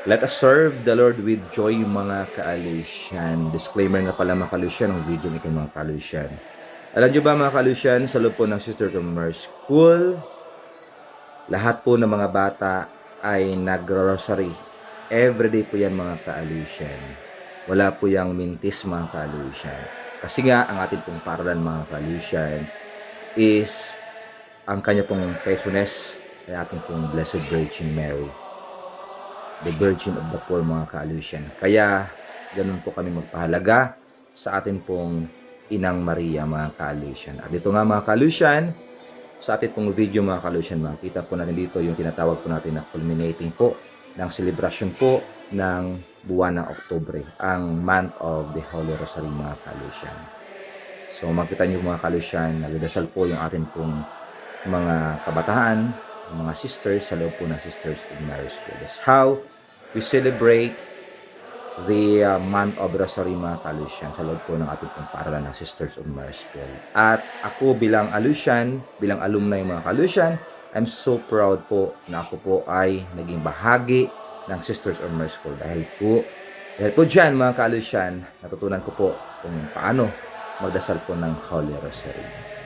Let us serve the Lord with joy, mga ka-Alusyan. Disclaimer nga pala, mga ka-Alusyan, ang video ni kay mga ka-Alusyan. Alam nyo ba, mga ka-Alusyan, sa loob po ng Sisters of Mercy School, lahat po ng mga bata ay nag-rosary. Everyday po yan, mga ka-Alusyan. Wala po yung mintis, mga ka-Alusyan. Kasi nga, ang ating pong paralan, mga ka-Alusyan, is ang kanya pong patroness ay ating pong Blessed Virgin Mary, the Virgin of the Poor, mga ka-Alusyan. Kaya, ganun po kami magpahalaga sa atin pong Inang Maria, mga ka-Alusyan. At dito nga, mga ka-Alusyan, sa ating pong video, mga ka-Alusyan, makikita po natin dito yung tinatawag po natin na culminating po ng celebration po ng buwan ng Oktubre, ang month of the Holy Rosary, mga ka-Alusyan. So makita niyo, mga ka-Alusyan, nagdasal po yung atin pong mga kabataan, mga sisters sa loob po ng Sisters of Mary School. That's how we celebrate the month of Rosary, mga ka-Alusyan, sa loob po ng ating pong paaralan ng Sisters of Mary School. At ako bilang Alusyan, bilang alumni, mga ka-Alusyan, I'm so proud po na ako po ay naging bahagi ng Sisters of Mary School. Dahil po dyan, mga ka-Alusyan, natutunan ko po kung paano magdasal po ng Holy Rosary.